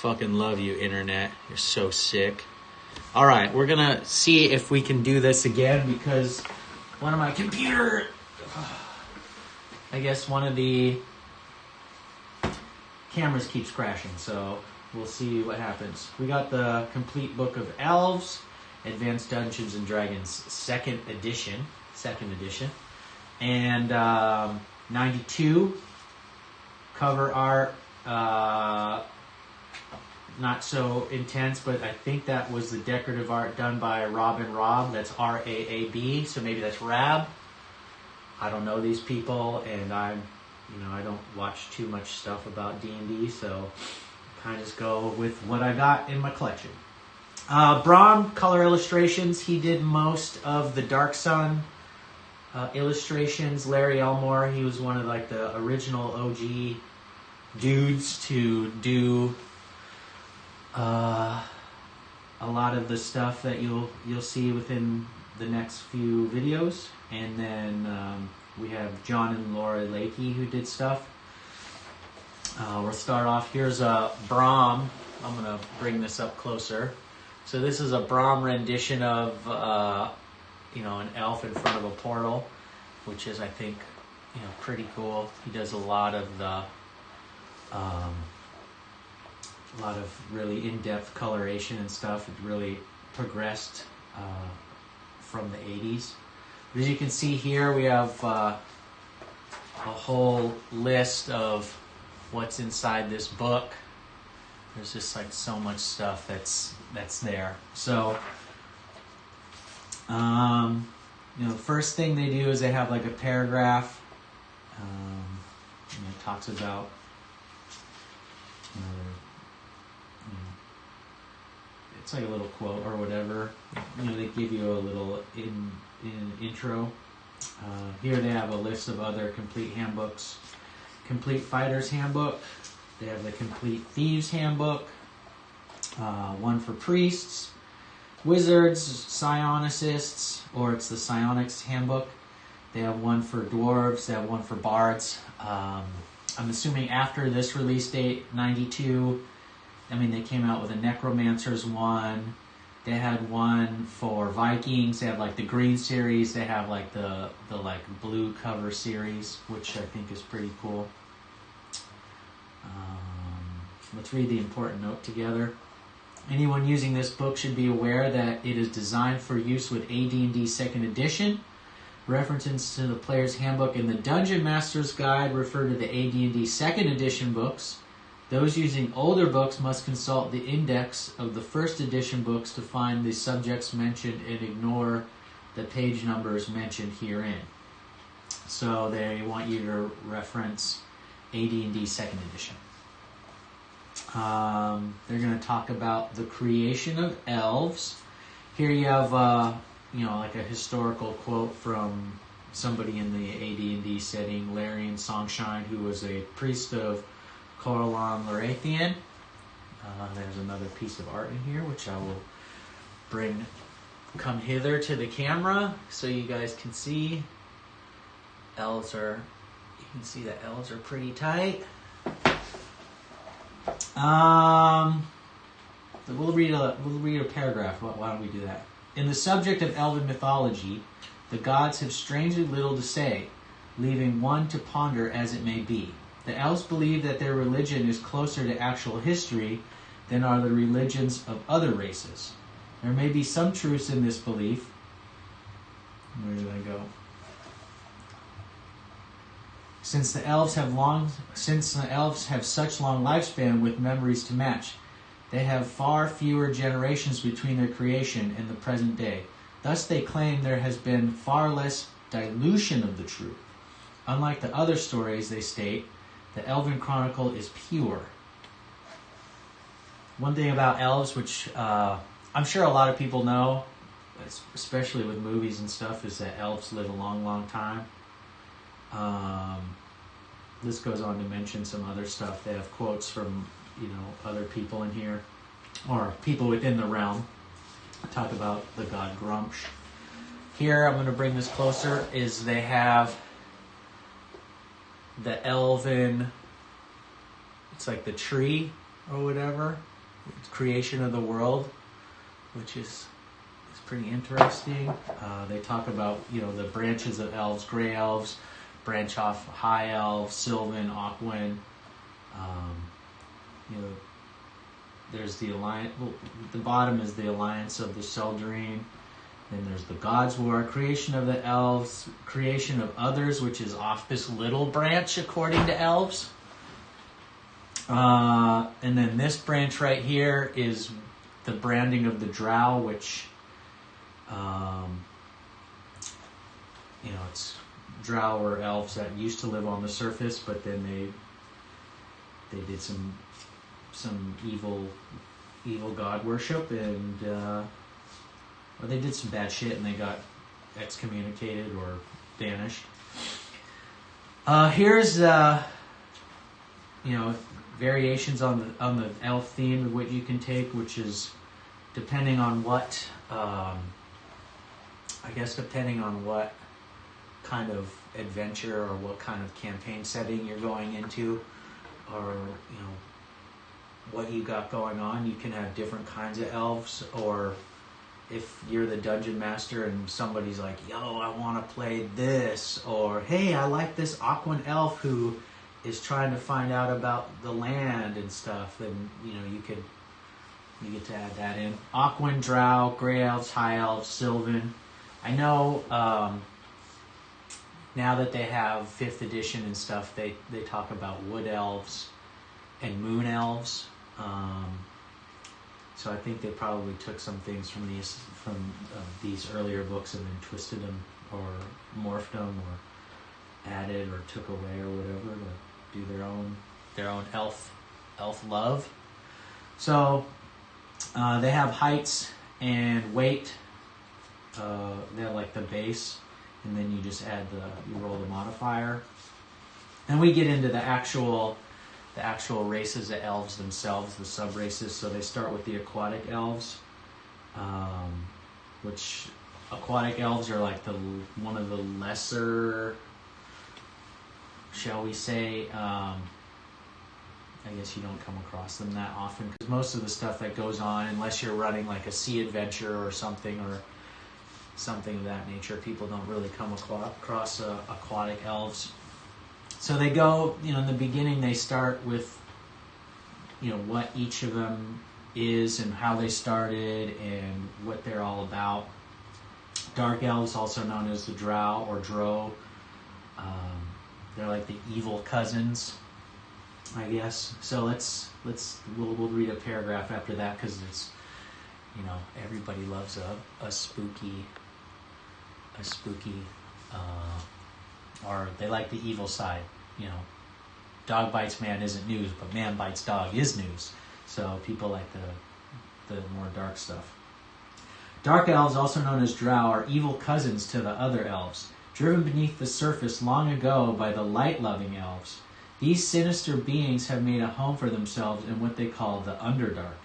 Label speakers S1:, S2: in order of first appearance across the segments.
S1: fucking love you, internet. You're so sick. All right, we're going to see if we can do this again because one of my computer... I guess one of the cameras keeps crashing, so we'll see what happens. We got the complete book of Elves, Advanced Dungeons and Dragons, second edition, and 92 cover art. Not so intense, but I think that was the decorative art done by Rob and Rob. That's R-A-A-B, so maybe that's Rab. I don't know these people, and I don't watch too much stuff about D&D, so I kind of just go with what I got in my collection. Braun, color illustrations. He did most of the Dark Sun illustrations. Larry Elmore, he was one of like the original OG dudes to do a lot of the stuff that you'll see within the next few videos. And then we have John and Laura Lakey who did stuff. We'll start off. Here's a Braum. I'm going to bring this up closer. So this is a Braum rendition of an elf in front of a portal, which is, I think, pretty cool. He does a lot of the really in-depth coloration and stuff. It really progressed from the 80s. As you can see here, we have a whole list of what's inside this book. There's just like so much stuff that's there. So, the first thing they do is they have like a paragraph. It talks about it's like a little quote or whatever. They give you a little intro. Here they have a list of other complete handbooks. Complete Fighter's Handbook. They have the Complete Thieves Handbook. One for priests, wizards, psionicists, or it's the Psionics Handbook. They have one for dwarves. They have one for bards. I'm assuming after this release date, 92, they came out with a Necromancer's one. They had one for Vikings. They have like the green series. They have like the like blue cover series, which I think is pretty cool. Let's read the important note together. Anyone using this book should be aware that it is designed for use with AD&D 2nd Edition. References to the Player's Handbook and the Dungeon Master's Guide refer to the AD&D 2nd Edition books. Those using older books must consult the index of the 1st edition books to find the subjects mentioned and ignore the page numbers mentioned herein. So they want you to reference AD&D 2nd edition. They're going to talk about the creation of elves. Here you have, like a historical quote from somebody in the AD&D setting, Larian Songshine, who was a priest of Coralon Lorathian. There's another piece of art in here, which I will come hither to the camera so you guys can see. You can see that elves are pretty tight. We'll read a paragraph. Why don't we do that? In the subject of elven mythology, the gods have strangely little to say, leaving one to ponder as it may be. The elves believe that their religion is closer to actual history than are the religions of other races. There may be some truths in this belief. Where did I go? Since the elves have such long lifespan with memories to match, they have far fewer generations between their creation and the present day. Thus they claim there has been far less dilution of the truth. Unlike the other stories, they state, the Elven Chronicle is pure. One thing about elves, which I'm sure a lot of people know, especially with movies and stuff, is that elves live a long, long time. This goes on to mention some other stuff. They have quotes from, other people in here, or people within the realm. Talk about the god Grumsh. Here, I'm going to bring this closer, is they have the elven, it's like the tree or whatever. creation of the world, which is pretty interesting. They talk about, you know, the branches of elves. Gray elves branch off high elves, Sylvan, Aquan. You know, there's the alliance. Well, the bottom is the alliance of the Seldarine. Then there's the Gods' War, creation of the elves, creation of others, which is off this little branch according to elves. And then this branch right here is the branding of the Drow, which, you know, it's Drow or elves that used to live on the surface, but then they did some evil god worship, and or they did some bad shit and they got excommunicated or banished. Here's you know, variations on the elf theme of what you can take, which is depending on what I guess depending on what kind of adventure or what kind of campaign setting you're going into, or you know, what you got going on, you can have different kinds of elves. Or if you're the dungeon master and somebody's like, yo, I want to play this, or hey, I like this Aquan elf who is trying to find out about the land and stuff, then you know, you get to add that in. Aquan, Drow, Grey Elves, High Elves, Sylvan. I know now that they have 5th edition and stuff, they talk about Wood Elves and Moon Elves. So I think they probably took some things from these earlier books and then twisted them or morphed them or added or took away or whatever to do their own elf love. So they have heights and weight. They're like the base, and then you just add you roll the modifier. And we get into the actual races of elves themselves, the sub-races. So they start with the aquatic elves, which aquatic elves are like one of the lesser, shall we say, I guess you don't come across them that often, because most of the stuff that goes on, unless you're running like a sea adventure or something of that nature, people don't really come across aquatic elves. So they go, you know, in the beginning they start with, you know, what each of them is and how they started and what they're all about. Dark elves, also known as the Drow or Drow, they're like the evil cousins, I guess. So we'll read a paragraph after that, because it's, you know, everybody loves a spooky, or they like the evil side. You know, dog bites man isn't news, but man bites dog is news. So people like the more dark stuff. Dark elves, also known as Drow, are evil cousins to the other elves, driven beneath the surface long ago by the light-loving elves. These sinister beings have made a home for themselves in what they call the Underdark,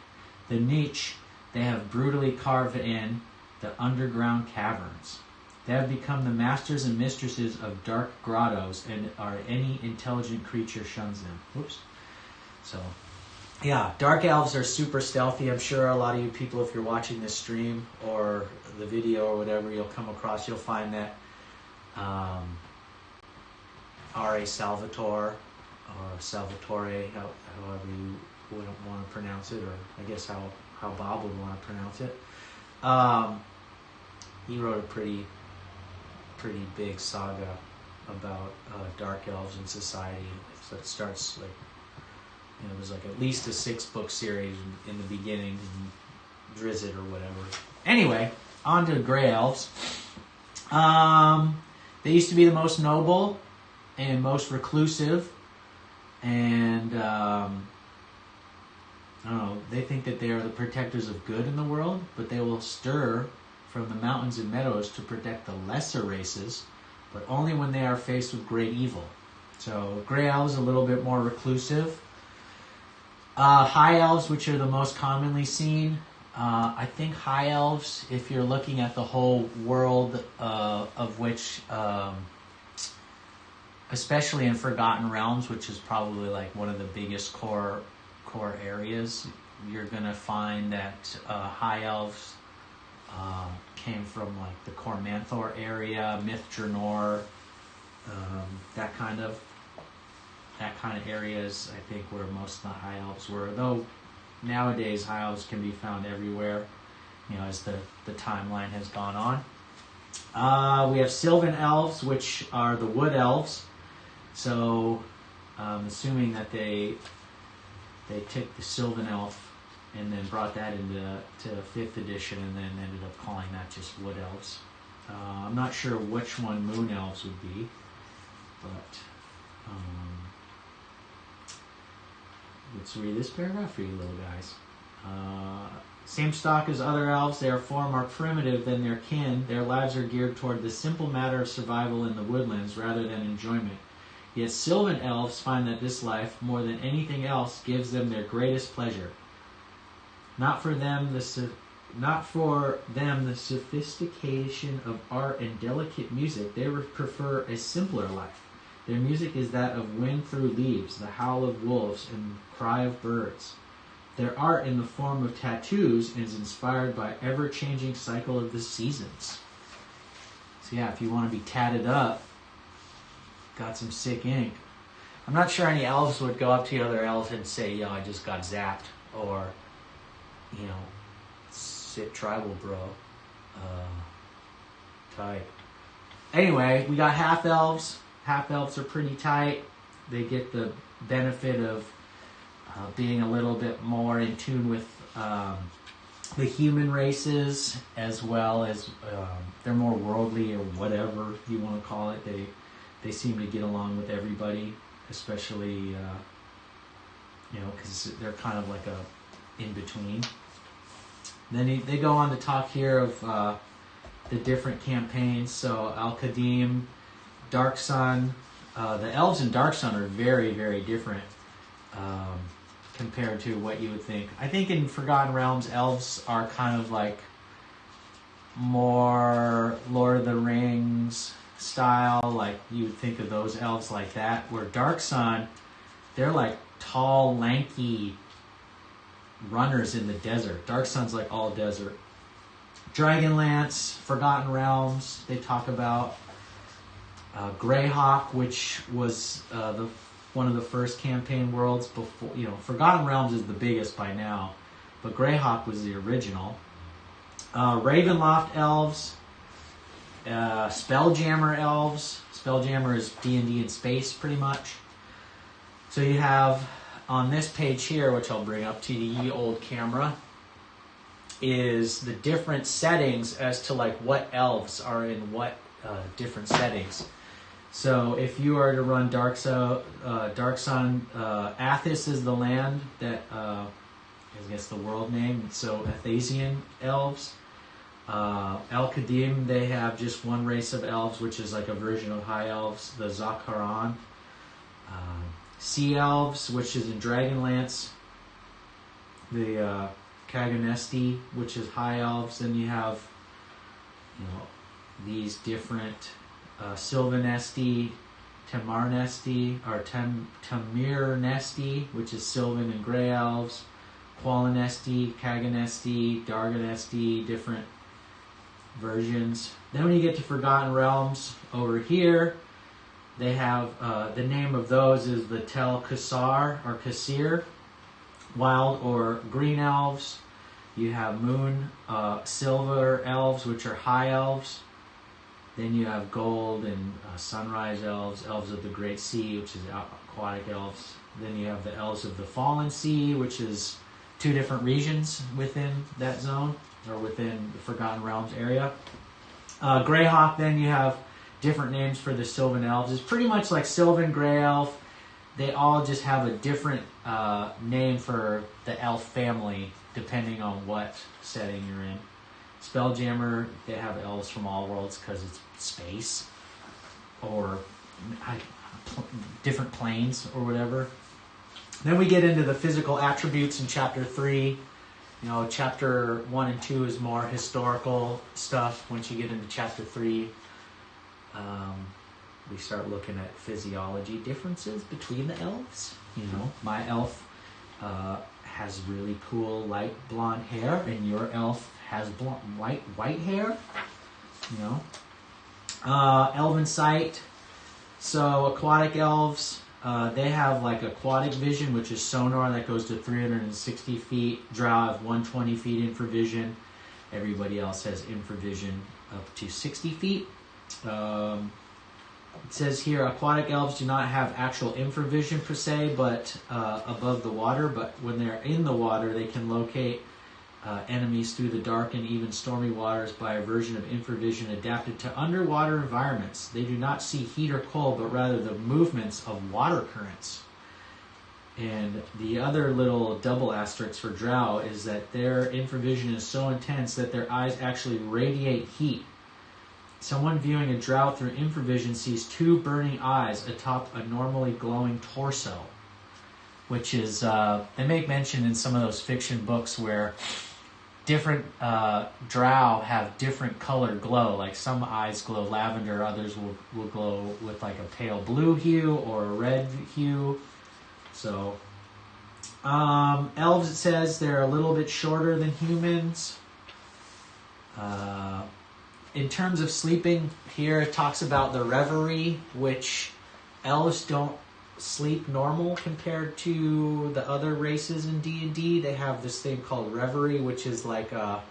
S1: the niche they have brutally carved in the underground caverns. They have become the masters and mistresses of dark grottos, and are any intelligent creature shuns them. Whoops. So, yeah, dark elves are super stealthy. I'm sure a lot of you people, if you're watching this stream or the video or whatever, you'll find that R.A. Salvatore, or Salvatore, however you would want to pronounce it, or I guess how Bob would want to pronounce it. He wrote a pretty big saga about dark elves in society. So it starts like, you know, there's like at least a 6-book series in the beginning, Drizzt or whatever. Anyway, on to Grey Elves. They used to be the most noble and most reclusive, and I don't know, they think that they are the protectors of good in the world, but they will stir from the mountains and meadows to protect the lesser races, but only when they are faced with great evil. So Grey Elves a little bit more reclusive. High Elves, which are the most commonly seen. I think High Elves, if you're looking at the whole world of which, especially in Forgotten Realms, which is probably like one of the biggest core areas, you're gonna find that high elves came from like the Cormanthor area, Myth-Drannor, that kind of areas. I think where most of the high elves were. Though nowadays high elves can be found everywhere, as the timeline has gone on. We have Sylvan elves, which are the wood elves. So, assuming that they took the Sylvan elf and then brought that to 5th edition and then ended up calling that just wood elves. I'm not sure which one moon elves would be, but let's read this paragraph for you little guys. Same stock as other elves, they are far more primitive than their kin. Their lives are geared toward the simple matter of survival in the woodlands rather than enjoyment. Yet Sylvan elves find that this life, more than anything else, gives them their greatest pleasure. Not for them the sophistication of art and delicate music. They prefer a simpler life. Their music is that of wind through leaves, the howl of wolves, and cry of birds. Their art in the form of tattoos is inspired by ever-changing cycle of the seasons. So yeah, if you want to be tatted up, got some sick ink. I'm not sure any elves would go up to the other elves and say, yo, I just got zapped, or, sick tribal bro. Tight. Anyway, we got half elves. Half elves are pretty tight. They get the benefit of being a little bit more in tune with the human races, as well as they're more worldly, or whatever you want to call it. They seem to get along with everybody, especially because they're kind of like a in between. Then they go on to talk here of the different campaigns. So Al-Qadim, Dark Sun. The elves in Dark Sun are very, very different compared to what you would think. I think in Forgotten Realms, elves are kind of like more Lord of the Rings style, like you would think of those elves like that. Where Dark Sun, they're like tall, lanky runners in the desert. Dark Sun's like all desert. Dragonlance, Forgotten Realms, they talk about. Greyhawk, which was one of the first campaign worlds before. Forgotten Realms is the biggest by now, but Greyhawk was the original. Ravenloft elves, Spelljammer elves. Spelljammer is D&D in space, pretty much. So you have on this page here, which I'll bring up to the ye old camera, is the different settings as to like what elves are in what different settings. So if you are to run Dark Sun, Athos is the land that I guess the world name. So Athasian elves. Al-Qadim, they have just one race of elves, which is like a version of high elves, the Zakaran. Sea elves, which is in Dragonlance. The Kaganesti, which is high elves. Then you have these different Sylvanesti, Tamarnesti, or Tamirnesti, which is Sylvan and Grey Elves, Qualinesti, Kaganesti, Darganesti, different versions. Then when you get to Forgotten Realms, over here, they have, the name of those is the Tel Kasar, or Kasir, Wild or Green Elves. You have Moon, Silver Elves, which are High Elves. Then you have Gold and Sunrise Elves, Elves of the Great Sea, which is aquatic elves. Then you have the Elves of the Fallen Sea, which is 2 different regions within that zone, or within the Forgotten Realms area. Greyhawk, then you have different names for the Sylvan Elves. It's pretty much like Sylvan, Grey Elf. They all just have a different name for the elf family, depending on what setting you're in. Spelljammer, they have elves from all worlds because it's space, or different planes, or whatever. Then we get into the physical attributes in Chapter 3. Chapter 1 and 2 is more historical stuff. Once you get into Chapter 3, we start looking at physiology differences between the elves. My elf has really cool light blonde hair, and your elf has white hair. Elven sight. So aquatic elves, they have like aquatic vision, which is sonar that goes to 360 feet. Drow have 120 feet infravision. Everybody else has infravision up to 60 feet. It says here, aquatic elves do not have actual infravision per se, but above the water. But when they're in the water, they can locate enemies through the dark and even stormy waters by a version of infravision adapted to underwater environments. They do not see heat or cold, but rather the movements of water currents. And the other little double asterisk for drow is that their infravision is so intense that their eyes actually radiate heat. Someone viewing a drow through infravision sees two burning eyes atop a normally glowing torso, which is, they make mention in some of those fiction books where different drow have different color glow. Like some eyes glow lavender, others will glow with like a pale blue hue or a red hue. So, elves, it says they're a little bit shorter than humans. In terms of sleeping, here it talks about the reverie, which elves don't sleep normal compared to the other races in D&D. They have this thing called reverie, which is like a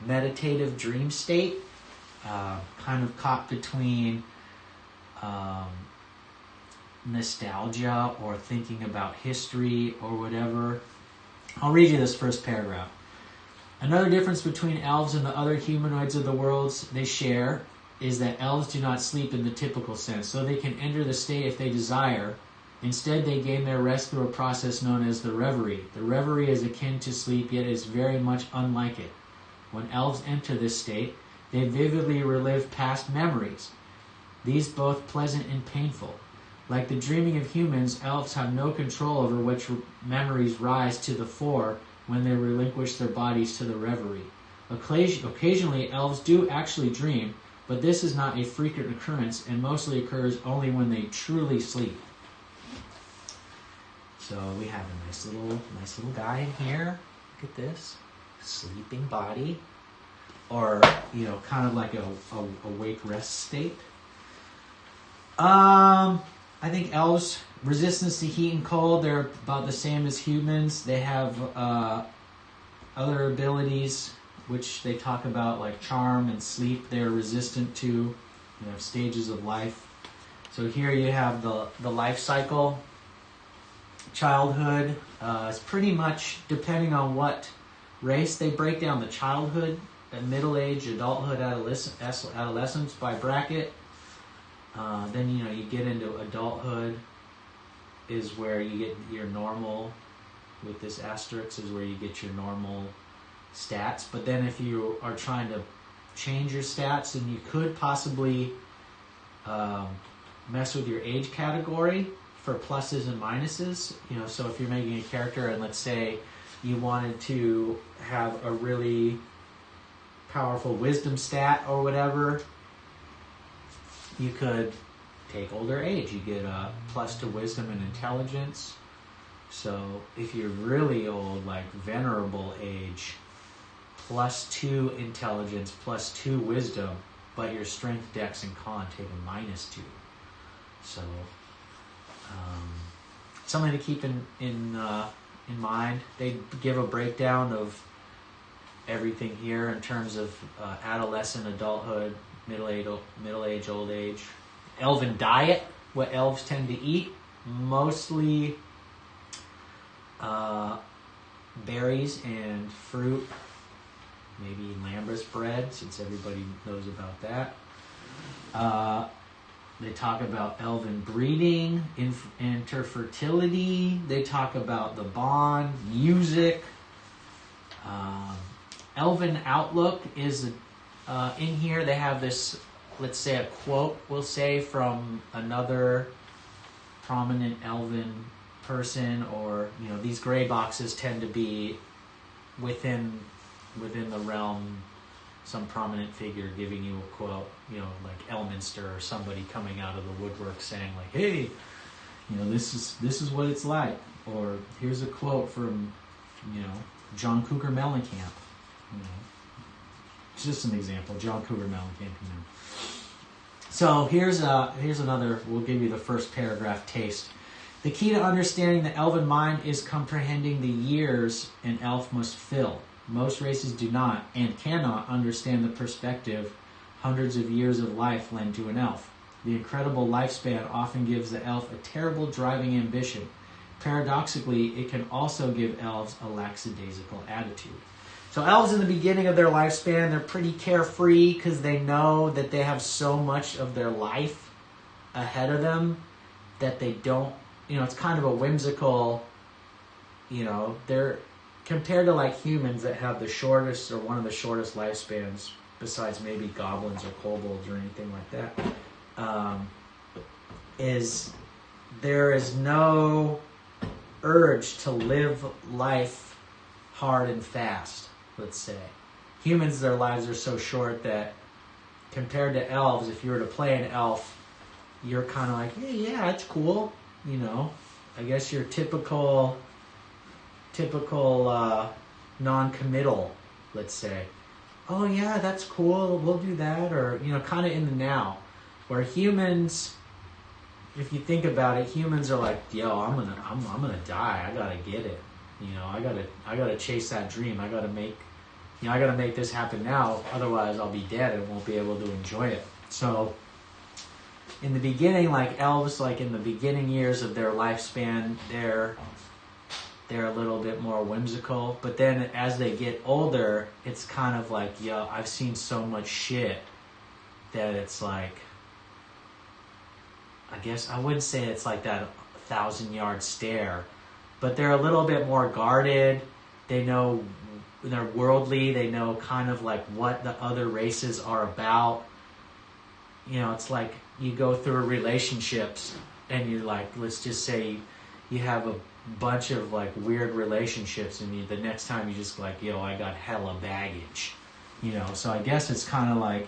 S1: meditative dream state, kind of caught between nostalgia or thinking about history or whatever. I'll read you this first paragraph. Another difference between elves and the other humanoids of the worlds they share is that elves do not sleep in the typical sense, so they can enter the state if they desire. Instead, they gain their rest through a process known as the reverie. The reverie is akin to sleep, yet is very much unlike it. When elves enter this state, they vividly relive past memories, these both pleasant and painful. Like the dreaming of humans, elves have no control over which memories rise to the fore when they relinquish their bodies to the reverie. Occasionally, elves do actually dream, but this is not a frequent occurrence and mostly occurs only when they truly sleep. So we have a nice little guy in here. Look at this. Sleeping body. Or, kind of like a wake rest state. I think elves, resistance to heat and cold, they're about the same as humans. They have other abilities which they talk about, like charm and sleep. They're resistant to. They have stages of life. So here you have the life cycle. Childhood is pretty much, depending on what race, they break down the childhood, middle age, adulthood, adolescence by bracket. Then you get into adulthood is where you get your normal, with this asterisk is where you get your normal stats. But then if you are trying to change your stats, then you could possibly mess with your age category for pluses and minuses. So if you're making a character and let's say you wanted to have a really powerful wisdom stat or whatever, you could take older age. You get a plus to wisdom and intelligence. So if you're really old, like venerable age, +2 intelligence, +2 wisdom, but your strength, dex, and con take a -2. So something to keep in mind. They give a breakdown of everything here in terms of adolescent, adulthood, middle age, old age. Elven diet, what elves tend to eat, mostly berries and fruit, maybe lambas bread, since everybody knows about that. They talk about elven breeding, interfertility. They talk about the bond, music. Elven outlook is in here. They have this, let's say a quote, we'll say, from another prominent elven person, or these gray boxes tend to be within the realm, some prominent figure giving you a quote, like Elminster or somebody coming out of the woodwork saying like, hey, this is what it's like. Or here's a quote from You know, John Cougar Mellencamp. You know, it's just an example. John Cougar Mellencamp. You know. So here's another. We'll give you the first paragraph taste. The key to understanding the elven mind is comprehending the years an elf must fill. Most races do not and cannot understand the perspective hundreds of years of life lend to an elf. The incredible lifespan often gives the elf a terrible driving ambition. Paradoxically, it can also give elves a lackadaisical attitude. So elves in the beginning of their lifespan, they're pretty carefree because they know that they have so much of their life ahead of them that they don't, you know, it's kind of a whimsical, you know, they're compared to like humans that have the shortest or one of the shortest lifespans besides maybe goblins or kobolds or anything like that, is there is no urge to live life hard and fast, let's say. Humans, their lives are so short that compared to elves, if you were to play an elf, you're kind of like, hey, yeah, it's cool. You know, I guess you're typical non-committal, let's say. Oh yeah, that's cool, we'll do that, or, you know, kind of in the now. Where humans, if you think about it, humans are like, yo, I'm gonna die, I gotta get it. You know, I gotta chase that dream. I gotta make this happen now, otherwise I'll be dead and won't be able to enjoy it. So in the beginning, like elves, like in the beginning years of their lifespan, they're a little bit more whimsical. But then as they get older, it's kind of like, yo, I've seen so much shit that it's like, I guess I wouldn't say it's like that 1,000-yard stare, but they're a little bit more guarded. They know, they're worldly. They know kind of like what the other races are about. You know, it's like you go through relationships and you're like, let's just say you have a bunch of like weird relationships and the next time you just like, yo, I got hella baggage. You know, so I guess it's kind of like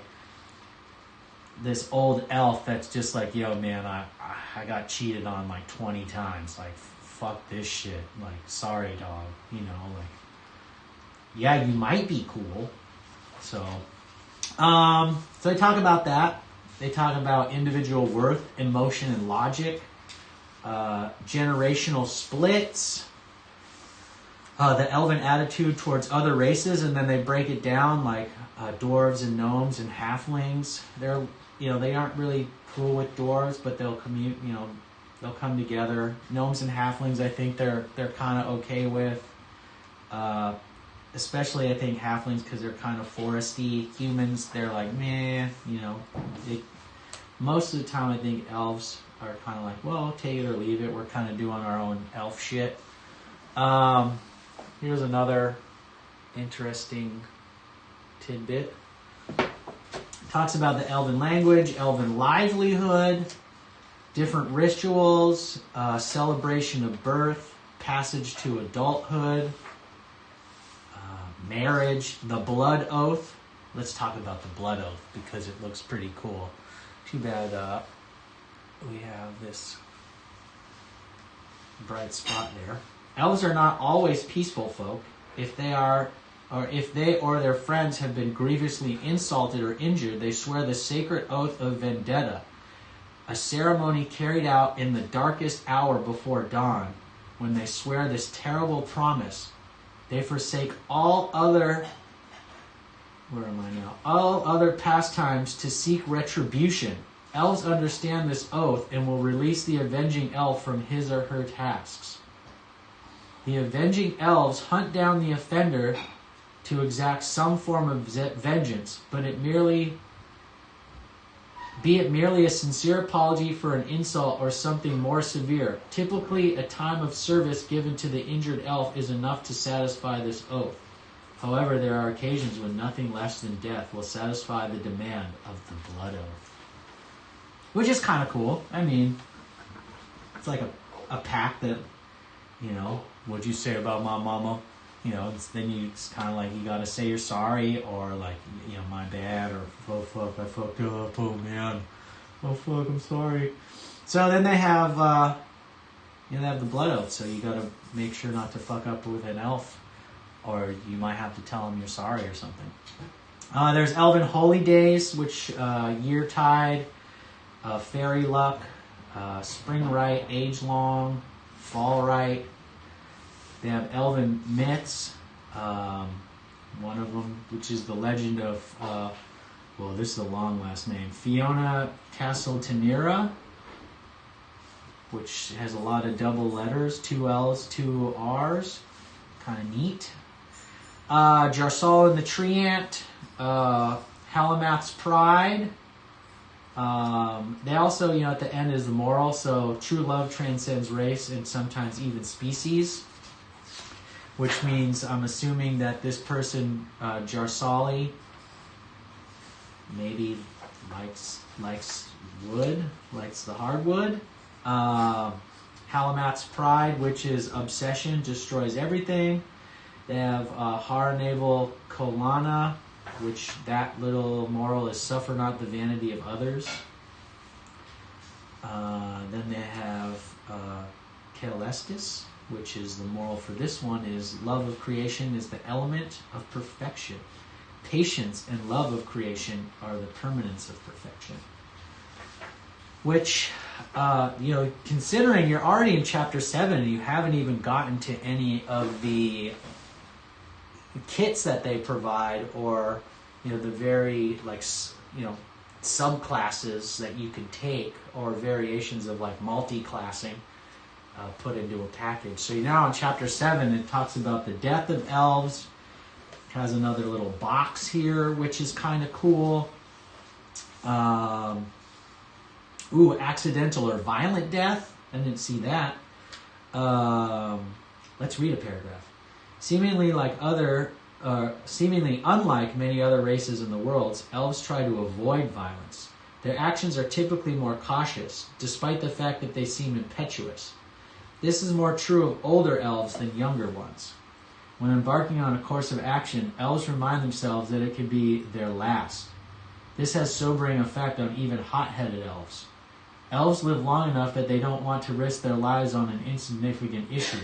S1: this old elf that's just like, yo, man, I got cheated on like 20 times. Like, fuck this shit. Like, sorry, dog. You know, like, yeah, you might be cool. So they talk about that. They talk about individual worth, emotion, and logic. Generational splits. The elven attitude towards other races, and then they break it down like dwarves and gnomes and halflings. They're, you know, they aren't really cool with dwarves, but they'll they'll come together. Gnomes and halflings, I think they're kind of okay with. Especially, I think, halflings because they're kind of foresty. Humans, they're like, meh, you know. Most of the time, I think elves are kind of like, well, take it or leave it. We're kind of doing our own elf shit. Here's another interesting tidbit. Talks about the elven language, elven livelihood, different rituals, celebration of birth, passage to adulthood, marriage, the blood oath. Let's talk about the blood oath because it looks pretty cool. Too bad we have this bright spot there. Elves are not always peaceful folk. If they or their friends have been grievously insulted or injured, they swear the sacred oath of vendetta, a ceremony carried out in the darkest hour before dawn. When they swear this terrible promise, they forsake all other pastimes to seek retribution. Elves understand this oath and will release the avenging elf from his or her tasks. The avenging elves hunt down the offender to exact some form of vengeance, but be it merely a sincere apology for an insult or something more severe. Typically, a time of service given to the injured elf is enough to satisfy this oath. However, there are occasions when nothing less than death will satisfy the demand of the blood oath. Which is kind of cool. I mean, it's like a pact that, you know, what'd you say about my mama? You know, then it's kind of like you got to say you're sorry, or like, you know, my bad, or oh fuck, I fucked up, oh man, oh fuck, I'm sorry. So then they have they have the blood oath, so you got to make sure not to fuck up with an elf, or you might have to tell them you're sorry or something. There's Elven Holy Days, which Yeartide, Fairy Luck, Spring Rite, Age Long, Fall Rite. They have Elven Myths, one of them, which is the legend of, well, this is a long last name, Fiona Castletonera, which has a lot of double letters, 2 L's, 2 R's, kind of neat. Jarsal and the Tree Ant, Halamath's Pride. They also, at the end is the moral, so true love transcends race and sometimes even species, which means I'm assuming that this person, Jarsali, maybe likes wood, likes the hardwood. Halamath's Pride, which is obsession, destroys everything. They have Harnavel Kolana, which that little moral is suffer not the vanity of others. Then they have Kelestis, which is the moral for this one is love of creation is the element of perfection. Patience and love of creation are the permanence of perfection. Which, considering you're already in chapter 7 and you haven't even gotten to any of the kits that they provide, or the very subclasses that you can take, or variations of multi-classing put into a package. So you're now in chapter 7. It talks about the death of elves. It has another little box here, which is kind of cool. Accidental or violent death. I didn't see that. Let's read a paragraph. Seemingly unlike many other races in the world, elves try to avoid violence. Their actions are typically more cautious, despite the fact that they seem impetuous. This is more true of older elves than younger ones. When embarking on a course of action, elves remind themselves that it could be their last. This has sobering effect on even hot-headed elves. Elves live long enough that they don't want to risk their lives on an insignificant issue.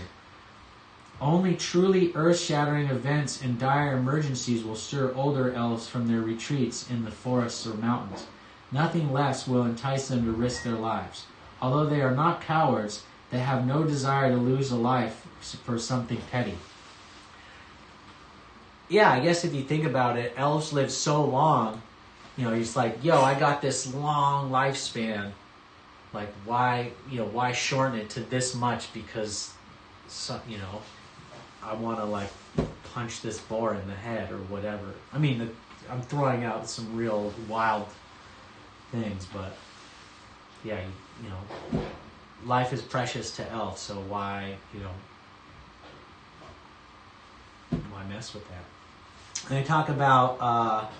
S1: Only truly earth-shattering events and dire emergencies will stir older elves from their retreats in the forests or mountains. Nothing less will entice them to risk their lives. Although they are not cowards, they have no desire to lose a life for something petty. Yeah, I guess if you think about it, elves live so long, he's like, I got this long lifespan. Why shorten it to this much? Because, I want to punch this boar in the head or whatever. I mean, I'm throwing out some real wild things, but yeah, life is precious to elves, so why mess with that? And they talk about,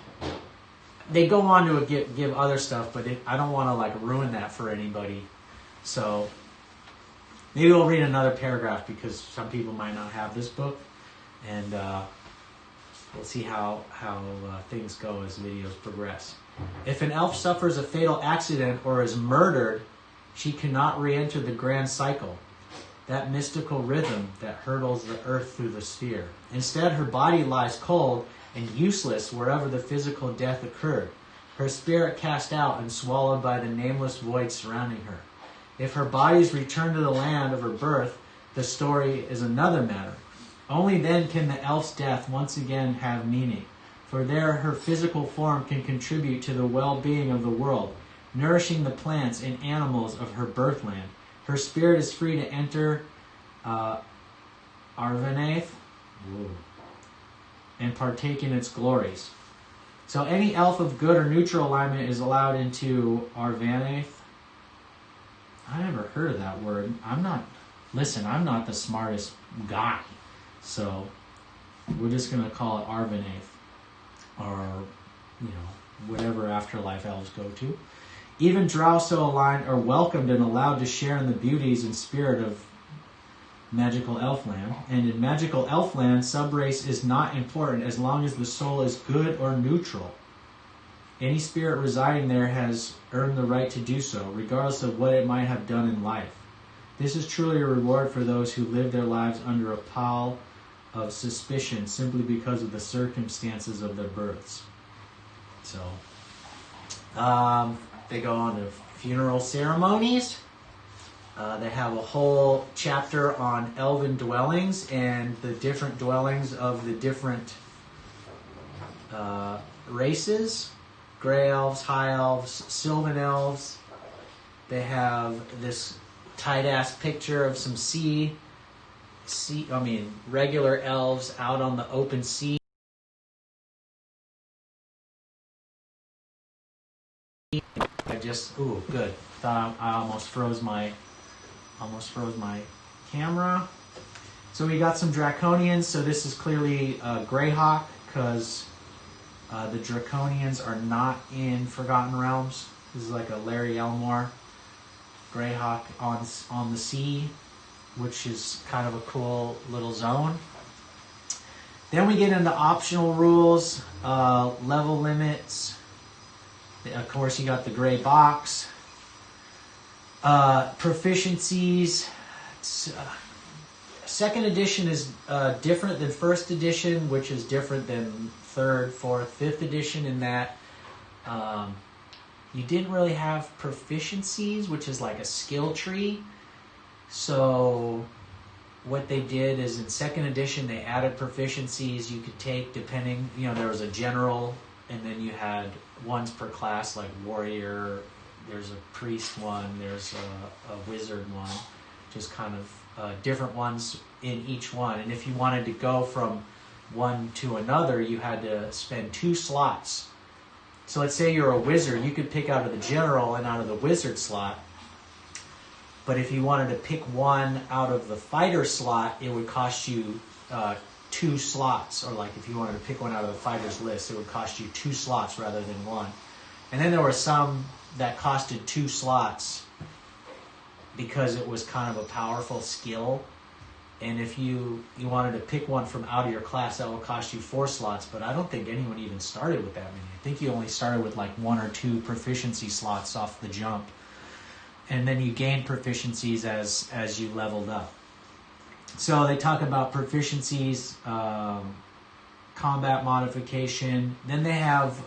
S1: they go on to give other stuff, but I don't want to ruin that for anybody. So maybe we'll read another paragraph because some people might not have this book, and we'll see how things go as videos progress. If an elf suffers a fatal accident or is murdered, she cannot re-enter the grand cycle, that mystical rhythm that hurtles the earth through the sphere. Instead, her body lies cold and useless wherever the physical death occurred, her spirit cast out and swallowed by the nameless void surrounding her. If her body is returned to the land of her birth, the story is another matter. Only then can the elf's death once again have meaning, for there her physical form can contribute to the well-being of the world, nourishing the plants and animals of her birthland. Her spirit is free to enter Arvenath and partake in its glories. So any elf of good or neutral alignment is allowed into Arvenath. I never heard of that word. I'm not the smartest guy. So we're just going to call it Arvenath, or, whatever afterlife elves go to. Even drow so aligned are welcomed and allowed to share in the beauties and spirit of magical elfland. And in magical elfland, subrace is not important as long as the soul is good or neutral. Any spirit residing there has earned the right to do so, regardless of what it might have done in life. This is truly a reward for those who live their lives under a pall of suspicion simply because of the circumstances of their births. So, they go on to funeral ceremonies. They have a whole chapter on elven dwellings and the different dwellings of the different races. Gray elves, high elves, sylvan elves. They have this tight-ass picture of some regular elves out on the open sea. Good. Thought I almost froze my camera. So we got some draconians. So this is clearly Greyhawk, because the draconians are not in Forgotten Realms. This is like a Larry Elmore Greyhawk on the sea, which is kind of a cool little zone. Then we get into optional rules, level limits. Of course, you got the gray box. Proficiencies. Second edition is different than first edition, which is different than third, fourth, fifth edition in that you didn't really have proficiencies, which is like a skill tree. So what they did is in second edition, they added proficiencies you could take depending, there was a general, and then you had ones per class like warrior, there's a priest one, there's a wizard one, just kind of different ones in each one. And if you wanted to go from one to another, you had to spend 2 slots. So let's say you're a wizard, you could pick out of the general and out of the wizard slot. But if you wanted to pick one out of the fighter slot, it would cost you 2 slots. Or like if you wanted to pick one out of the fighter's list, it would cost you 2 slots rather than 1. And then there were some that costed 2 slots because it was kind of a powerful skill. And if you wanted to pick one from out of your class, that would cost you 4 slots. But I don't think anyone even started with that many. I think you only started with like 1 or 2 proficiency slots off the jump. And then you gained proficiencies as you leveled up. So they talk about proficiencies, combat modification. Then they have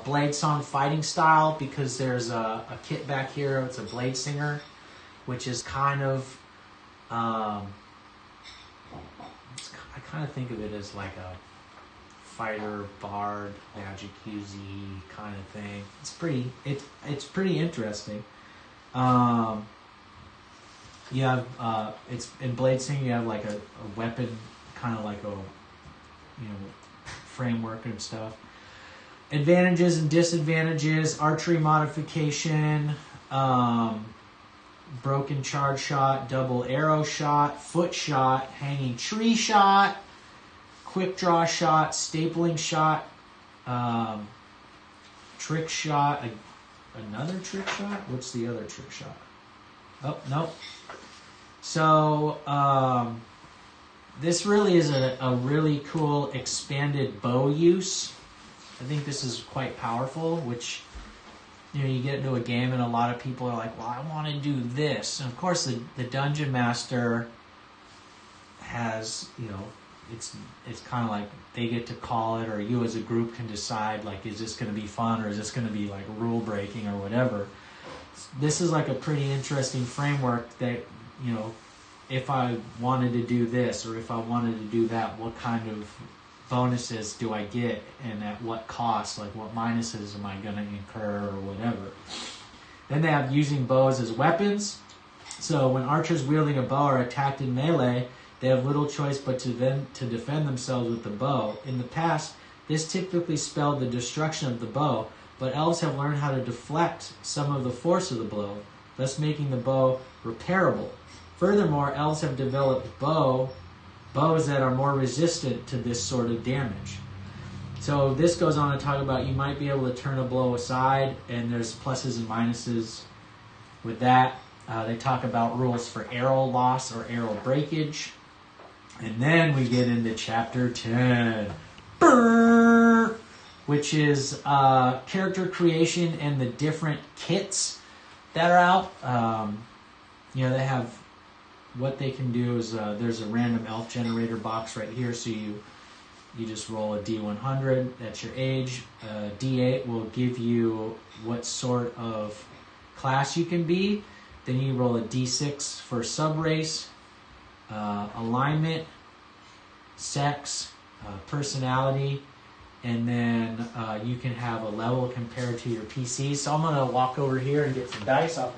S1: Blade Song fighting style, because there's a kit back here. It's a Blade Singer, which is kind of... I kind of think of it as like a fighter, bard, magic usey kind of thing. It's pretty interesting. You have it's in Blade Singing. You have like a weapon, kind of like a framework and stuff. Advantages and disadvantages: archery modification, broken charge shot, double arrow shot, foot shot, hanging tree shot, quick draw shot, stapling shot, trick shot, another trick shot? What's the other trick shot? Oh, nope. So, this really is a really cool expanded bow use. I think this is quite powerful, which... you get into a game and a lot of people are like, well, I want to do this. And of course, the Dungeon Master has, it's kind of like they get to call it, or you as a group can decide, like, is this going to be fun or is this going to be like rule breaking or whatever. This is like a pretty interesting framework that, if I wanted to do this or if I wanted to do that, what kind of bonuses do I get and at what cost, like what minuses am I going to incur or whatever. Then they have using bows as weapons. So when archers wielding a bow are attacked in melee, they have little choice but to defend themselves with the bow. In the past, this typically spelled the destruction of the bow, but elves have learned how to deflect some of the force of the blow, thus making the bow repairable. Furthermore, elves have developed bows that are more resistant to this sort of damage. So this goes on to talk about you might be able to turn a blow aside, and there's pluses and minuses with that. They talk about rules for arrow loss or arrow breakage. And then we get into chapter 10, which is character creation and the different kits that are out. They have what they can do is there's a random elf generator box right here, so you just roll a D100, that's your age. D8 will give you what sort of class you can be. Then you roll a D6 for sub-race, alignment, sex, personality, and then you can have a level compared to your PC. So I'm going to walk over here and get some dice off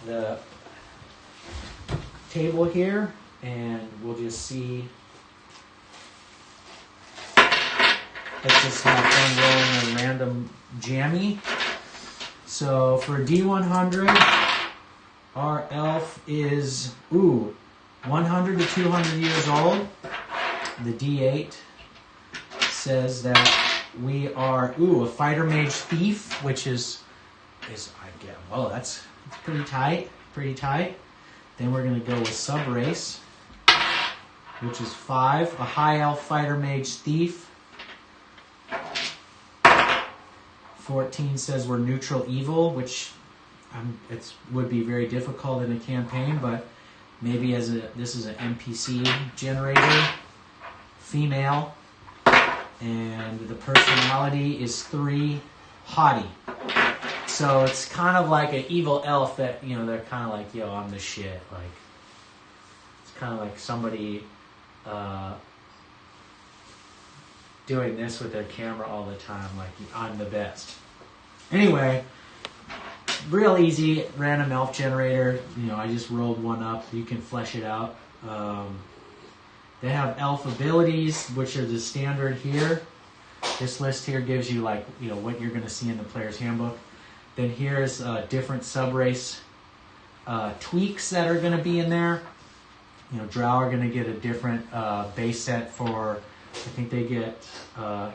S1: the table here, and we'll just see. Let's just have fun rolling a random jammy. So for D100, our elf is 100 to 200 years old. The D8 says that we are a fighter mage thief, which is I get that's pretty tight, Then we're gonna go with sub race, which is 5, a high elf fighter mage thief. 14 says we're neutral evil, which it would be very difficult in a campaign, but maybe this is an NPC generator. Female, and the personality is 3, haughty. So it's kind of like an evil elf that, they're kind of like, yo, I'm the shit. Like, it's kind of like somebody doing this with their camera all the time, like, I'm the best. Anyway, real easy, random elf generator. I just rolled one up. You can flesh it out. They have elf abilities, which are the standard here. This list here gives you what you're going to see in the player's handbook. Then here's different sub-race tweaks that are going to be in there. Drow are going to get a different base set for, I think they get,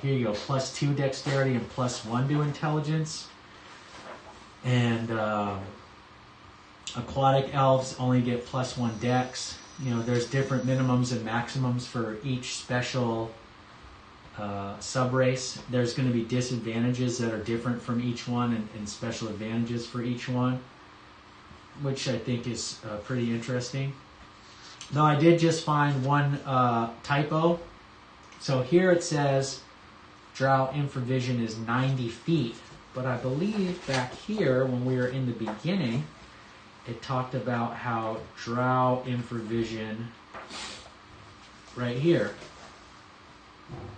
S1: here you go, +2 dexterity and +1 to intelligence. And aquatic elves only get +1 dex. There's different minimums and maximums for each special sub-race. There's going to be disadvantages that are different from each one and special advantages for each one, which I think is pretty interesting. Though I did just find one typo. So here it says Drow infravision is 90 feet, but I believe back here when we were in the beginning, it talked about how Drow infravision right here,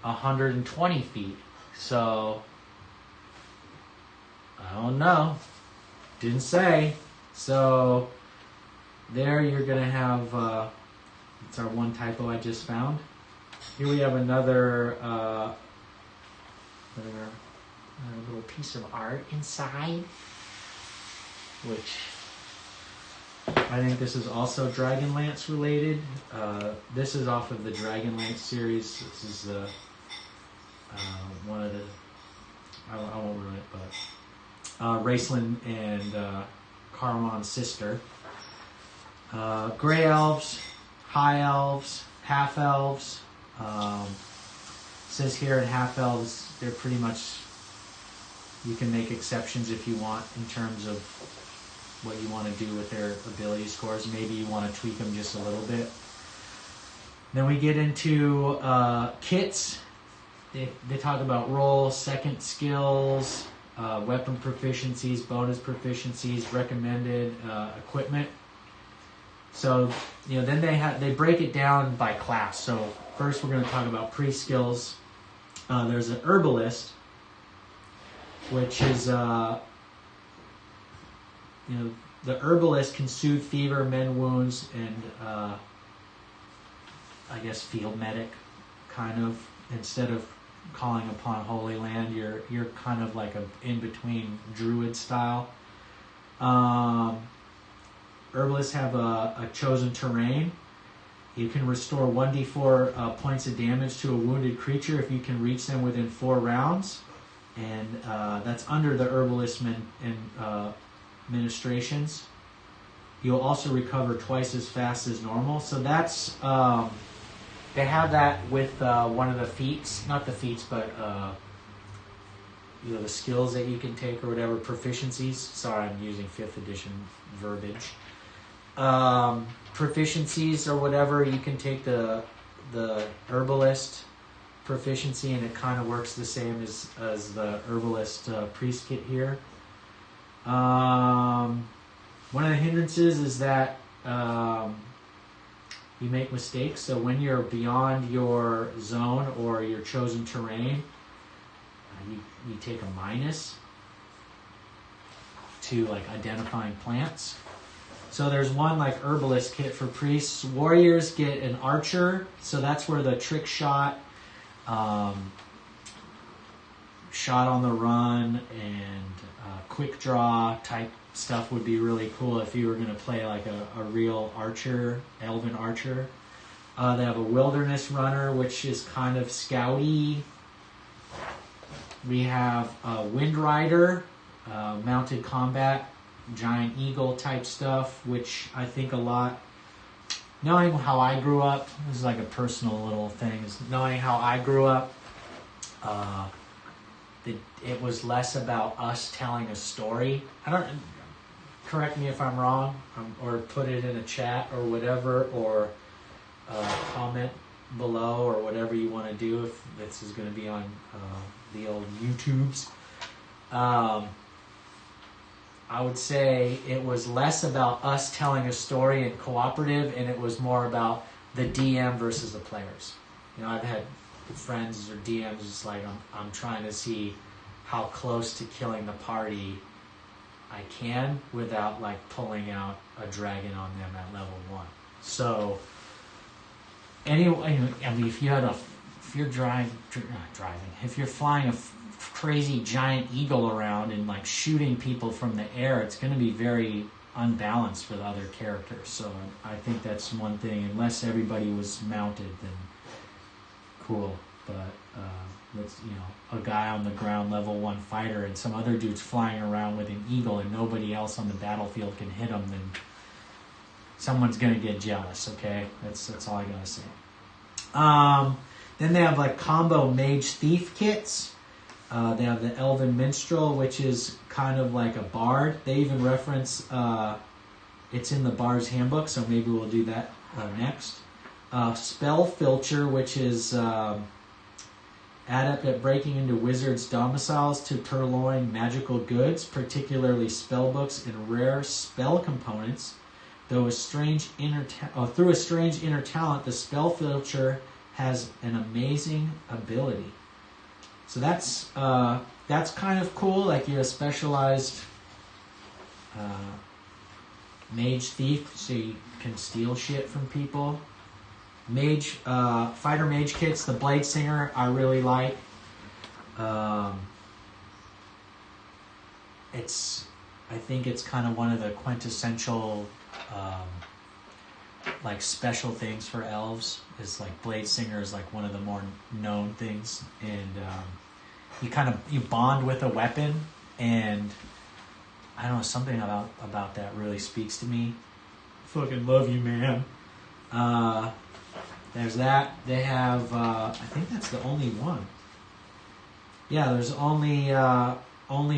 S1: 120 feet. So, I don't know. Didn't say. So, there you're going to have, it's our one typo I just found. Here we have another little piece of art inside, which I think this is also Dragonlance related. This is off of the Dragonlance series. This is the one of the, I won't ruin it, but Raceland and Karaman's sister. Gray elves, high elves, half elves. Says here in half elves, they're pretty much, you can make exceptions if you want in terms of what you want to do with their ability scores. Maybe you want to tweak them just a little bit. Then we get into kits. They talk about roll, second skills, weapon proficiencies, bonus proficiencies, recommended equipment. So, then they break it down by class. So first we're going to talk about pre-skills. There's an herbalist, which is, the herbalist can soothe fever, mend wounds, and I guess field medic, kind of. Instead of calling upon Holy Land, you're kind of like a in-between druid style. Herbalists have a chosen terrain. You can restore 1d4 points of damage to a wounded creature if you can reach them within 4 rounds. And that's under the herbalist ministrations. You'll also recover twice as fast as normal. So that's, they have that with one of the feats, not the feats, but the skills that you can take or whatever, proficiencies. Sorry, I'm using 5th edition verbiage. proficiencies or whatever, you can take the herbalist proficiency, and it kind of works the same as the herbalist priest kit here. One of the hindrances is that you make mistakes. So when you're beyond your zone or your chosen terrain, you take a minus to like identifying plants. So there's one like herbalist kit for priests. Warriors get an archer, so that's where the trick shot, shot on the run, and quick draw type stuff would be really cool if you were going to play like a real archer, elven archer. They have a wilderness runner, which is kind of scouty. We have a wind rider, mounted combat, giant eagle type stuff, which I think a lot, knowing how I grew up, this is like a personal little thing, is knowing how I grew up, it was less about us telling a story. Correct me if I'm wrong, or put it in a chat or whatever, or comment below, or whatever you want to do if this is going to be on the old YouTubes. I would say it was less about us telling a story and cooperative, and it was more about the DM versus the players. You know, I've had friends or DMs just like, I'm trying to see how close to killing the party I can without like pulling out a dragon on them at level 1. So anyway, I mean, if you're flying a crazy giant eagle around and like shooting people from the air, it's going to be very unbalanced with other characters. So I think that's one thing. Unless everybody was mounted, then cool. But let's, a guy on the ground level 1 fighter and some other dude's flying around with an eagle and nobody else on the battlefield can hit him, then someone's going to get jealous. Okay, that's all I gotta say. Then they have like combo mage thief kits. They have the elven minstrel, which is kind of like a bard. They even reference it's in the bard's handbook, so maybe we'll do that next. Spell filcher, which is adept at breaking into wizards' domiciles to purloin magical goods, particularly spell books and rare spell components. Through a strange inner talent, the spell filcher has an amazing ability. So that's kind of cool. Like you're a specialized mage thief, so you can steal shit from people. Fighter mage kits, the Blade Singer, I really like. I think it's kind of one of the quintessential like special things for elves. Is like Blade Singer is like one of the more known things, and you bond with a weapon, and I don't know, something about that really speaks to me. Fucking love you, man. There's that. They have I think that's the only one. Yeah, there's only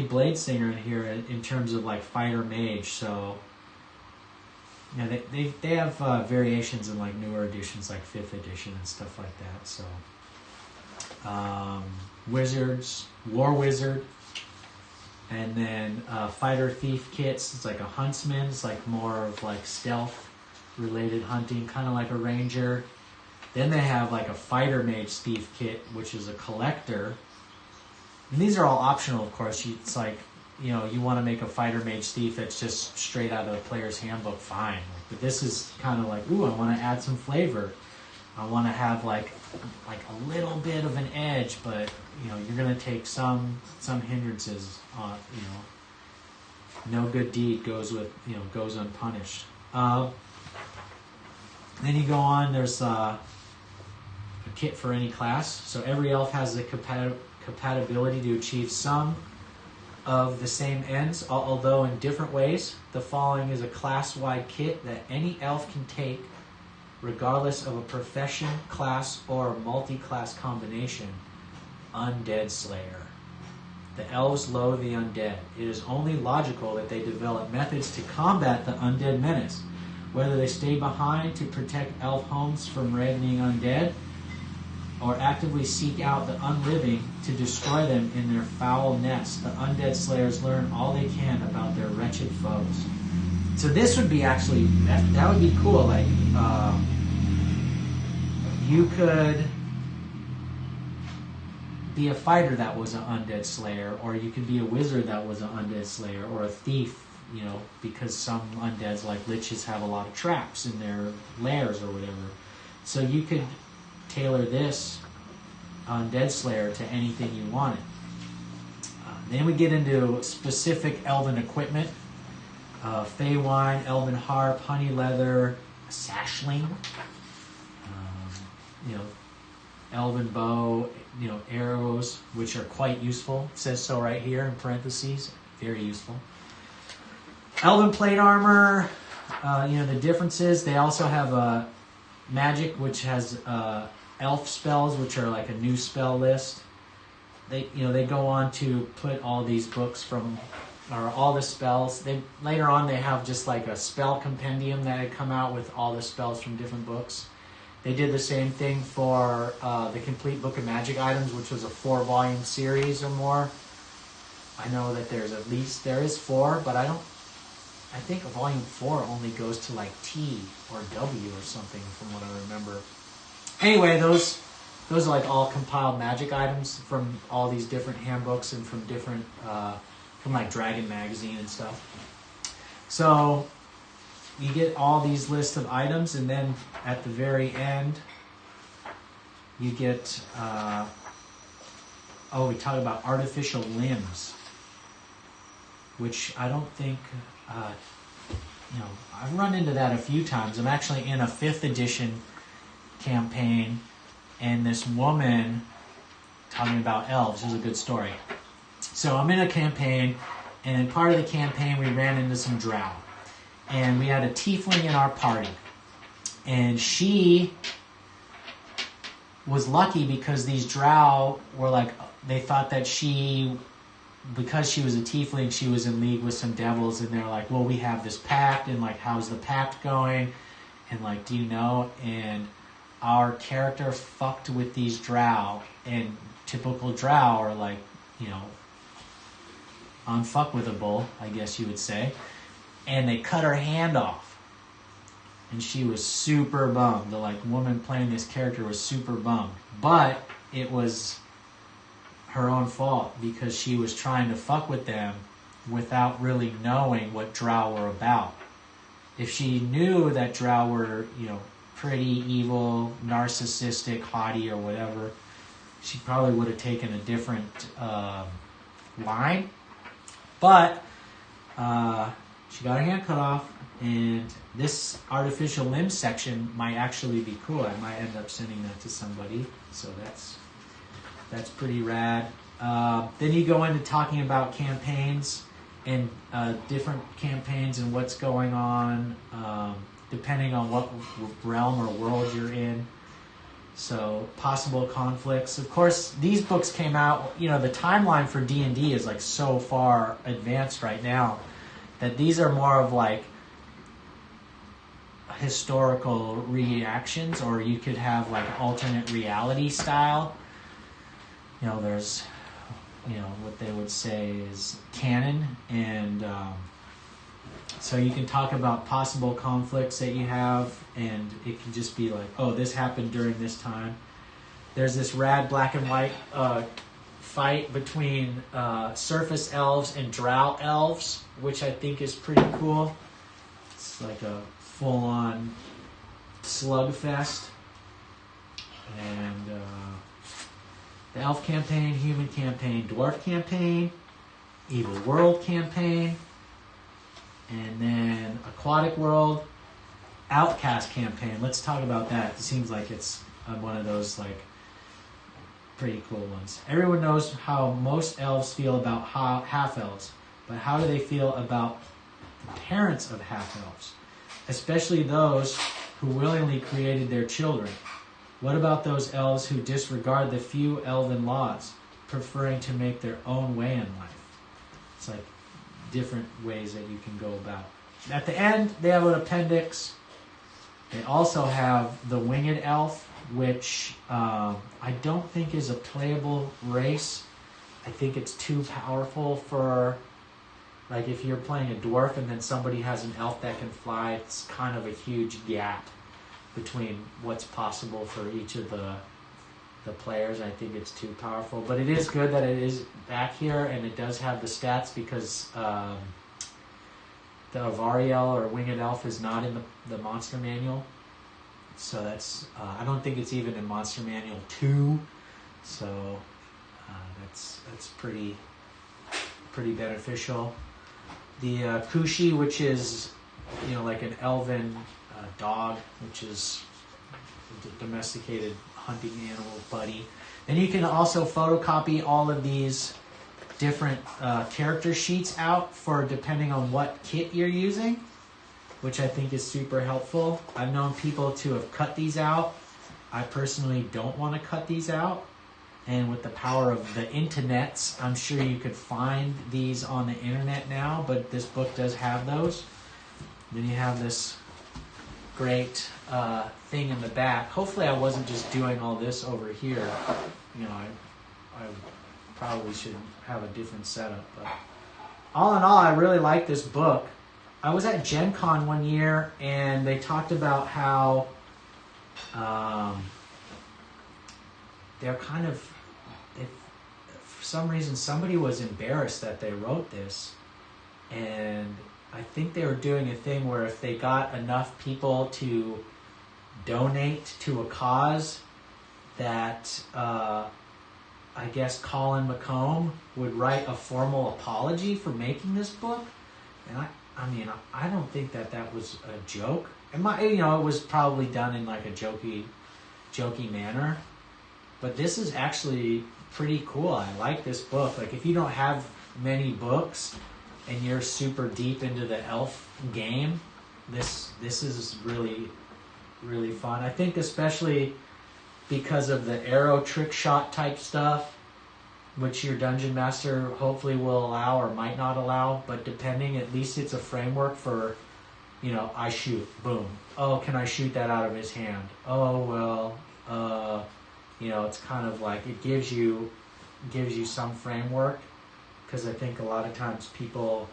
S1: Blade Singer in here in terms of like fighter mage. So yeah, they have variations in like newer editions, like 5th edition and stuff like that. So wizards, war wizard, and then fighter thief kits. It's like a huntsman. It's like more of like stealth related hunting, kind of like a ranger. Then they have like a fighter mage thief kit, which is a collector. And these are all optional, of course. It's like, you want to make a fighter mage thief that's just straight out of the player's handbook, fine. But this is kind of like, ooh, I want to add some flavor. I want to have like a little bit of an edge, but you're going to take some hindrances on. No good deed goes unpunished. Then you go on. There's a kit for any class. So every elf has the compatibility to achieve some of the same ends, although in different ways. The following is a class-wide kit that any elf can take, regardless of a profession, class, or multi-class combination. Undead Slayer. The elves loathe the undead. It is only logical that they develop methods to combat the undead menace. whether they stay behind to protect elf homes from ravening undead, or actively seek out the unliving to destroy them in their foul nests. The undead slayers learn all they can about their wretched foes. So this would be actually, that would be cool. Like, you could be a fighter that was an undead slayer, or you could be a wizard that was an undead slayer, or a thief, you know, because some undeads, like liches, have a lot of traps in their lairs or whatever. So you could tailor this undead slayer to anything you wanted. Then we get into specific elven equipment. Fey wine, elven harp, honey leather, sashling, you know, elven bow, you know, arrows, which are quite useful. It says so right here in parentheses. Very useful. Elven plate armor, you know, the differences. They also have magic, which has elf spells, which are like a new spell list. They, you know, they go on to put all these books from, or all the spells. They later on they have just like a spell compendium that had come out with all the spells from different books. They did the same thing for the Complete Book of Magic Items, which was a 4-volume series or more. I know that there is 4, but I think volume 4 only goes to like T or W or something from what I remember. Anyway, those are like all compiled magic items from all these different handbooks and from different, from like Dragon Magazine and stuff. So you get all these lists of items, and then at the very end, you get, we talk about artificial limbs, which I don't think, you know, I've run into that a few times. I'm actually in a 5th edition campaign, and this woman talking about elves. This is a good story. So I'm in a campaign, and in part of the campaign we ran into some drow, and we had a tiefling in our party, and she was lucky because these drow were like, they thought that because she was a tiefling, she was in league with some devils, and they're like, well, we have this pact, and like, how's the pact going, and like, do you know? And our character fucked with these drow, and typical drow are like, you know, unfuckwithable, I guess you would say, and they cut her hand off, and she was super bummed. The like woman playing this character was super bummed, but it was her own fault because she was trying to fuck with them without really knowing what drow were about. If she knew that drow were, you know, pretty evil, narcissistic, haughty, or whatever, she probably would have taken a different line. But she got her hand cut off, and this artificial limb section might actually be cool. I might end up sending that to somebody, so that's pretty rad. Then you go into talking about campaigns and different campaigns and what's going on, depending on what realm or world you're in. So possible conflicts. Of course, these books came out, you know, the timeline for D&D is like so far advanced right now that these are more of like historical reactions, or you could have like alternate reality style. You know, there's, you know, what they would say is canon, and so you can talk about possible conflicts that you have, and it can just be like, oh, this happened during this time. There's this rad black and white fight between surface elves and drow elves, which I think is pretty cool. It's like a full-on slugfest. And the elf campaign, human campaign, dwarf campaign, evil world campaign, and then aquatic world, outcast campaign. Let's talk about that. It seems like it's one of those like pretty cool ones. Everyone knows how most elves feel about half-elves, but how do they feel about the parents of half-elves, especially those who willingly created their children? What about those elves who disregard the few elven laws, preferring to make their own way in life? It's like different ways that you can go about. At the end, they have an appendix They also have the Winged Elf, which I don't think is a playable race. I think it's too powerful for, like, if you're playing a dwarf and then somebody has an elf that can fly, it's kind of a huge gap between what's possible for each of the players. I think it's too powerful. But it is good that it is back here, and it does have the stats because the Avariel or Winged Elf is not in the Monster Manual. So that's, I don't think it's even in Monster Manual 2. So that's pretty beneficial. The Kushi, which is, you know, like an elven dog, which is a domesticated hunting animal buddy. And you can also photocopy all of these different character sheets out for depending on what kit you're using, which I think is super helpful. I've known people to have cut these out. I personally don't want to cut these out. And with the power of the internets, I'm sure you could find these on the internet now, but this book does have those. Then you have this great thing in the back. Hopefully I wasn't just doing all this over here. You know, I probably should have a different setup. But all in all, I really like this book. I was at Gen Con one year, and they talked about how they're kind of, for some reason, somebody was embarrassed that they wrote this. And I think they were doing a thing where if they got enough people to donate to a cause, that I guess Colin McComb would write a formal apology for making this book. And I mean, I don't think that was a joke. It might, you know, it was probably done in like a jokey manner. But this is actually pretty cool. I like this book. Like, if you don't have many books and you're super deep into the elf game, this is really, really fun. I think especially because of the arrow trick shot type stuff, which your dungeon master hopefully will allow or might not allow, but depending, at least it's a framework for, you know, I shoot, boom. Oh, can I shoot that out of his hand? Oh, well, you know, it's kind of like, it gives you some framework, because I think a lot of times people,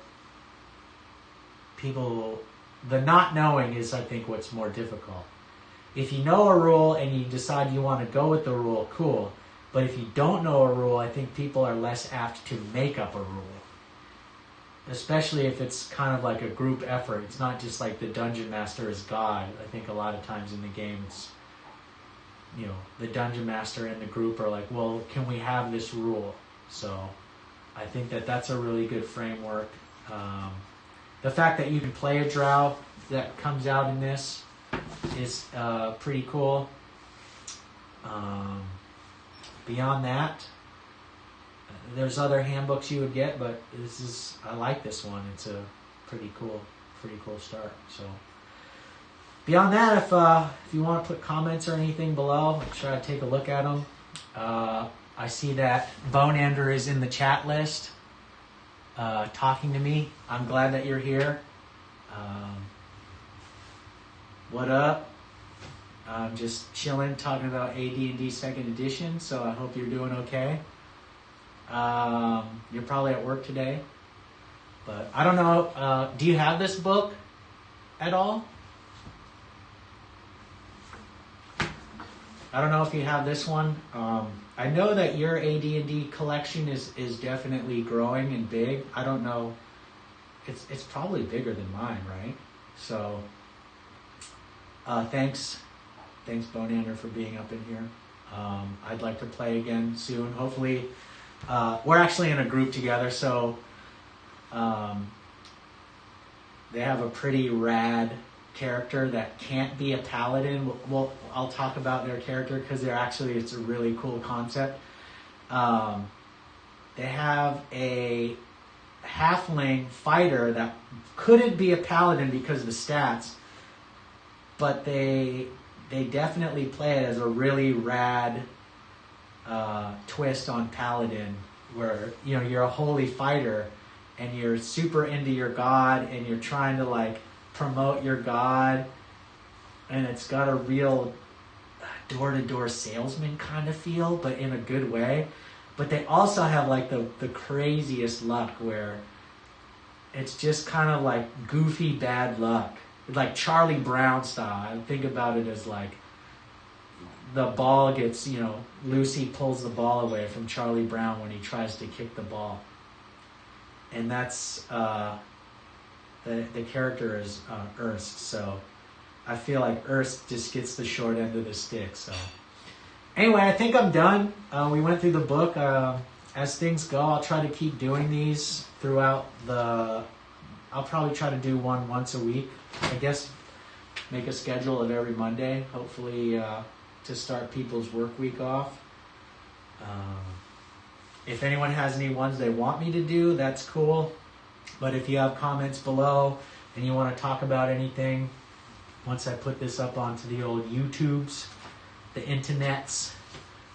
S1: the not knowing is, I think, what's more difficult. If you know a rule and you decide you want to go with the rule, cool. But if you don't know a rule, I think people are less apt to make up a rule. Especially if it's kind of like a group effort. It's not just like the dungeon master is God. I think a lot of times in the game it's, you know, the dungeon master and the group are like, well, can we have this rule? So I think that's a really good framework. The fact that you can play a drow that comes out in this is pretty cool. Beyond that, there's other handbooks you would get, but I like this one. It's a pretty cool start. So beyond that, if you want to put comments or anything below, I'll try to take a look at them. I see that Bonander is in the chat list, talking to me. I'm glad that you're here. What up? I'm just chilling, talking about AD&D 2nd edition, so I hope you're doing okay. You're probably at work today, but I don't know. Do you have this book at all? I don't know if you have this one. I know that your AD&D collection is definitely growing and big. I don't know. It's probably bigger than mine, right? So thanks Bonander for being up in here. I'd like to play again soon. Hopefully, we're actually in a group together, so they have a pretty rad character that can't be a paladin. I'll talk about their character because it's a really cool concept. They have a halfling fighter that couldn't be a paladin because of the stats, but they definitely play it as a really rad twist on paladin, where, you know, you're a holy fighter and you're super into your god and you're trying to like promote your god, and it's got a real door-to-door salesman kind of feel, but in a good way. But they also have like the craziest luck where it's just kind of like goofy bad luck, like Charlie Brown style. I think about it as like the ball gets, Lucy pulls the ball away from Charlie Brown when he tries to kick the ball, and that's the character is Ernst. So I feel like Ernst just gets the short end of the stick. So anyway, I think I'm done. We went through the book. As things go, I'll try to keep doing these throughout I'll probably try to do one once a week. I guess make a schedule of every Monday, hopefully to start people's work week off. If anyone has any ones they want me to do, that's cool. But if you have comments below and you want to talk about anything, once I put this up onto the old YouTubes, the internets,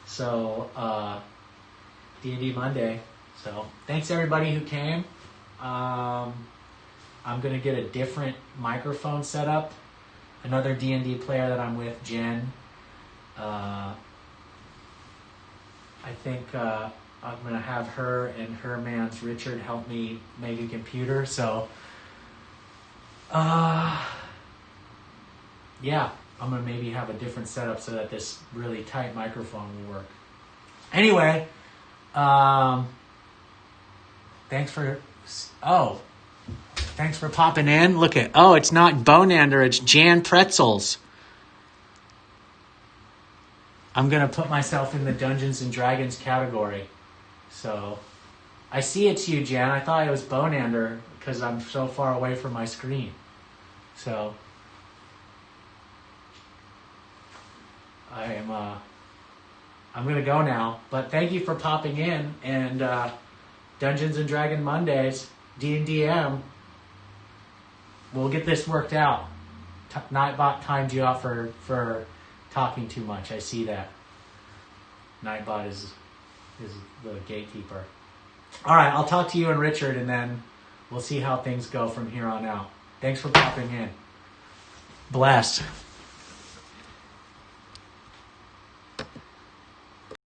S1: so D&D Monday. So thanks everybody who came. I'm going to get a different microphone set up. Another D&D player that I'm with, Jen. I think I'm going to have her and her man's Richard help me make a computer. So, yeah, I'm going to maybe have a different setup so that this really tight microphone will work. Anyway, thanks for popping in. Look at, it's not Bonander, it's Jan Pretzels. I'm going to put myself in the Dungeons and Dragons category. So, I see it's you, Jan. I thought it was Bonander because I'm so far away from my screen. So, I'm going to go now. But thank you for popping in. And Dungeons and Dragon Mondays, D&DM. We'll get this worked out. Nightbot timed you out for talking too much. I see that. Nightbot is the gatekeeper. All right, I'll talk to you and Richard, and then we'll see how things go from here on out. Thanks for popping in. Bless.